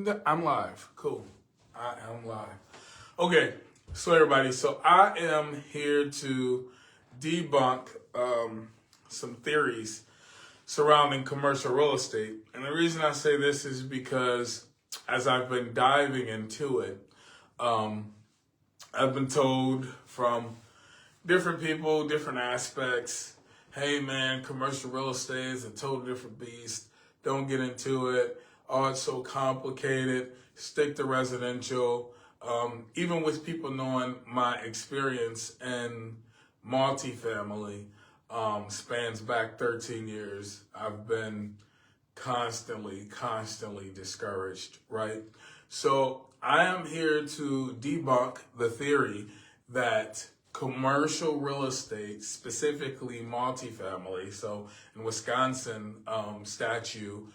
And I'm live. Cool. I am live. Okay, so everybody, so I am here to debunk some theories surrounding commercial real estate. And the reason I say this is because as I've been diving into it, I've been told from different people, different aspects, hey man, commercial real estate is a total different beast. Don't get into it. Oh, it's so complicated. Stick to residential. Even with people knowing my experience in multifamily spans back 13 years, I've been constantly discouraged, right? So I am here to debunk the theory that commercial real estate, specifically multifamily, so in Wisconsin statute,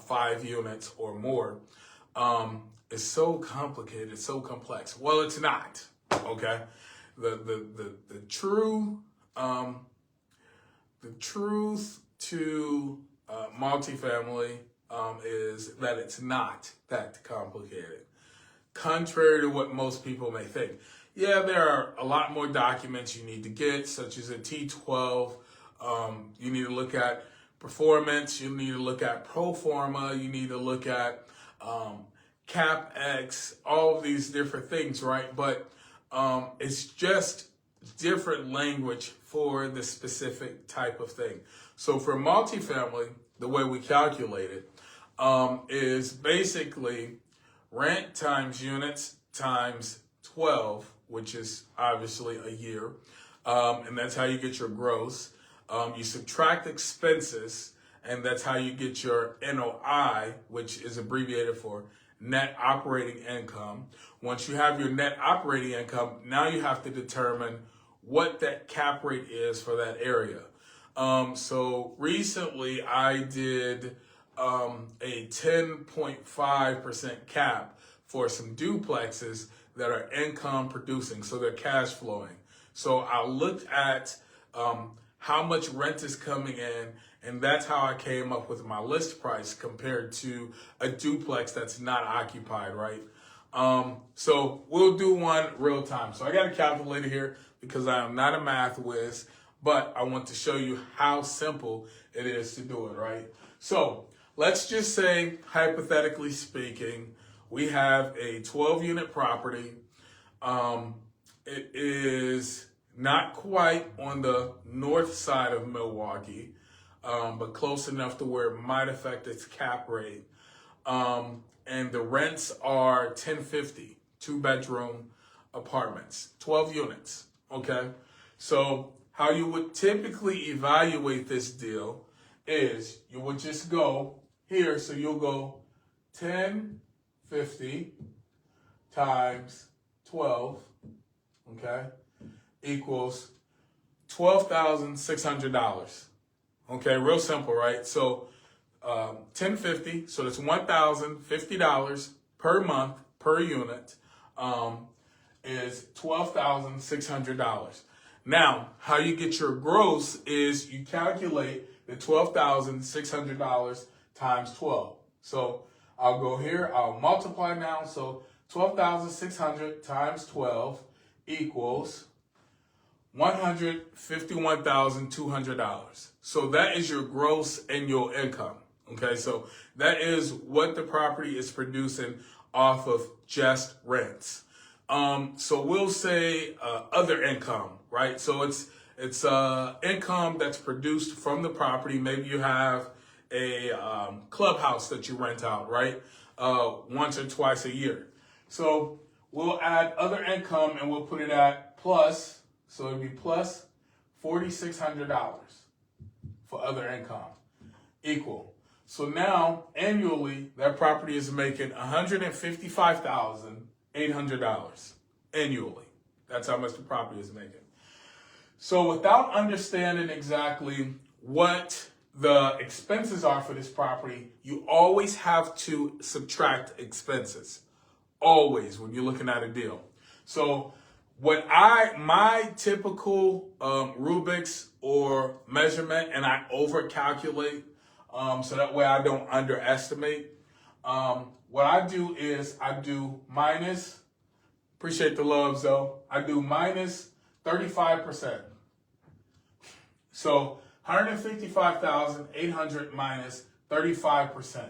5 units or more, is so complicated, so complex. Well, it's not. Okay, the truth to multifamily is that it's not that complicated, contrary to what most people may think. Yeah, there are a lot more documents you need to get, such as a T12. You need to look at performance. You need to look at pro forma. You need to look at CapEx, all of these different things, right? But it's just different language for the specific type of thing. So for multifamily, the way we calculate it is basically rent times units times 12, which is obviously a year. And that's how you get your gross. You subtract expenses, and that's how you get your NOI, which is abbreviated for net operating income. Once you have your net operating income, now you have to determine what that cap rate is for that area. So recently I did a 10.5% cap for some duplexes that are income producing, so they're cash flowing. So I looked at how much rent is coming in, and that's how I came up with my list price compared to a duplex that's not occupied, right? So we'll do one real time. So I got a calculator here because I am not a math whiz, but I want to show you how simple it is to do it, right? So let's just say, hypothetically speaking, we have a 12-unit property. It is not quite on the north side of Milwaukee, but close enough to where it might affect its cap rate. And the rents are $10.50, 2-bedroom apartments, 12 units, okay? So how you would typically evaluate this deal is you would just go here, so you'll go 10.50 times 12, okay, equals $12,600. Okay, real simple, right? So $10.50, so that's $1,050 per month per unit, is $12,600. Now, how you get your gross is you calculate the $12,600 times 12. So I'll go here, I'll multiply now. So 12,600 times 12 equals $151,200. So that is your gross annual income. Okay, so that is what the property is producing off of just rents. So we'll say other income, right? So it's income that's produced from the property. Maybe you have a clubhouse that you rent out, right? Once or twice a year. So we'll add other income and we'll put it at plus, so it'd be plus $4,600 for other income, equal. So now annually that property is making $155,800 annually. That's how much the property is making. So without understanding exactly what the expenses are for this property, you always have to subtract expenses. Always, when you're looking at a deal. So my typical rubrics or measurement, and I over calculate, so that way I don't underestimate, What I do is I do minus, appreciate the love, though. I do minus 35%. So 155,800 minus 35%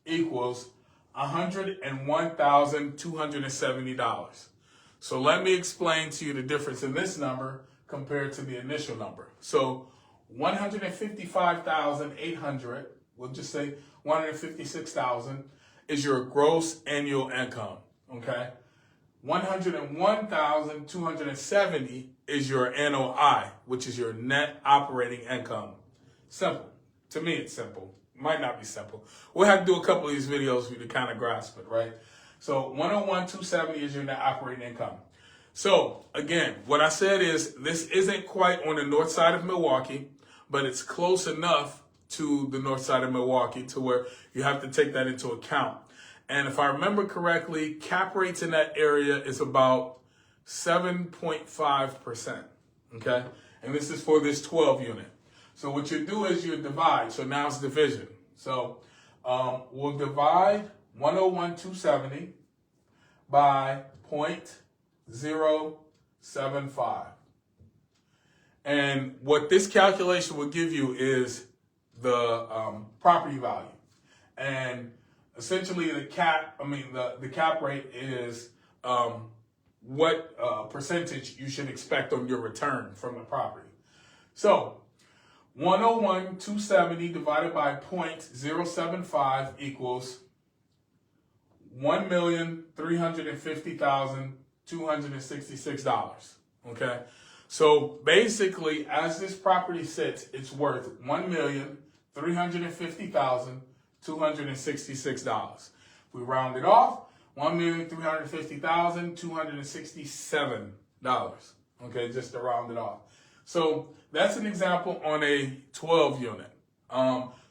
equals $101,270. So let me explain to you the difference in this number compared to the initial number. So 155,800, we'll just say 156,000 is your gross annual income, okay? 101,270 is your NOI, which is your net operating income. Simple. To me, it's simple. Might not be simple. We'll have to do a couple of these videos for you to kind of grasp it, right? So 101,270 is your net operating income. So again, what I said is this isn't quite on the north side of Milwaukee, but it's close enough to the north side of Milwaukee to where you have to take that into account. And if I remember correctly, cap rates in that area is about 7.5%, okay? And this is for this 12 unit. So what you do is you divide. So now it's division. So we'll divide 101,270 by 0.075. And what this calculation will give you is the property value. And essentially the cap rate is what percentage you should expect on your return from the property. So 101,270 divided by 0.075 equals $1,350,266. Okay. So basically, as this property sits, it's worth $1,350,266. We round it off, $1,350,267. Okay, just to round it off. So that's an example on a 12 unit.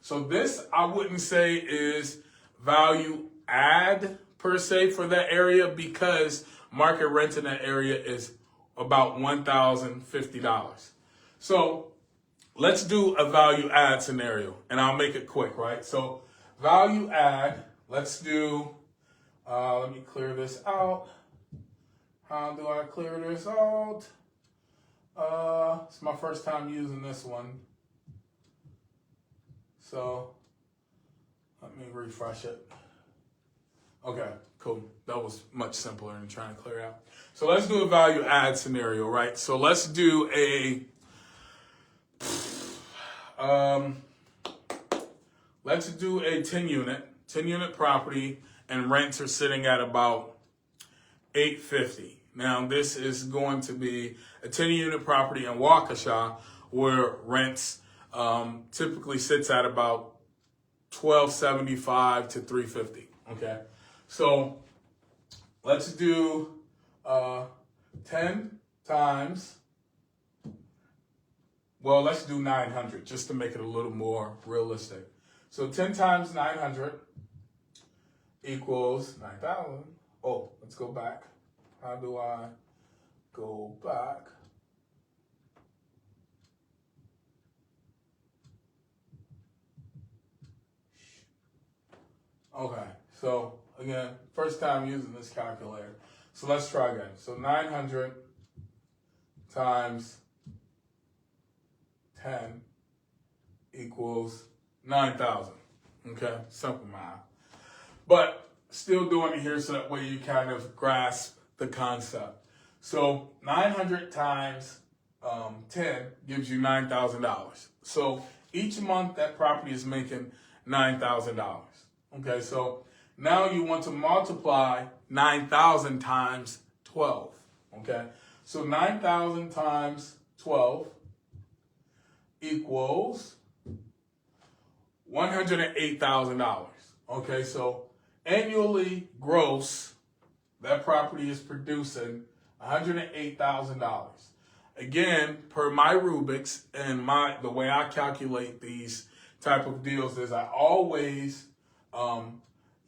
So this I wouldn't say is value add per se for that area because market rent in that area is about $1,050. So let's do a value add scenario and I'll make it quick, right? So value add, let's do, let me clear this out. How do I clear this out? It's my first time using this one. So let me refresh it. Okay, cool. That was much simpler than trying to clear out. So let's do a value add scenario, right? So let's do a 10 unit property and rents are sitting at about $850. Now this is going to be a 10 unit property in Waukesha where rents typically sits at about $1,275 to $350. Okay, so let's do 10 times. Well, let's do 900 just to make it a little more realistic. So 10 times 900 equals 9,000. Oh, let's go back. How do I go back? Okay, so again, first time using this calculator. So let's try again. So 900 times 10 equals 9,000. Okay, simple math. But still doing it here so that way you kind of grasp the concept. So 900 times 10 gives you $9,000. So each month that property is making $9,000. Okay, so now you want to multiply 9,000 times 12. Okay, so 9,000 times 12 equals $108,000. Okay, so annually gross, that property is producing $108,000. Again, per my rubrics and the way I calculate these type of deals is I always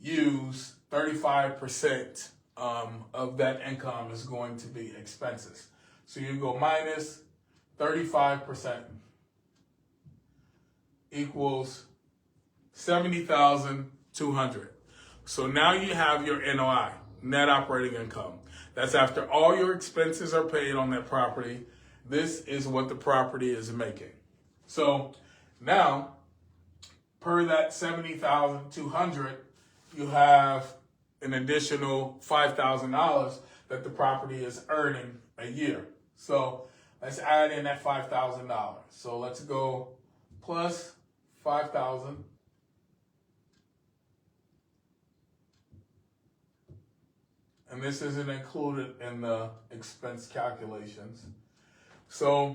use 35% of that income is going to be expenses. So you go minus 35% equals $70,200. So now you have your NOI, net operating income. That's after all your expenses are paid on that property. This is what the property is making. So now, per that 70,200, you have an additional $5,000 that the property is earning a year. So let's add in that $5,000. So let's go plus 5,000. And this isn't included in the expense calculations. So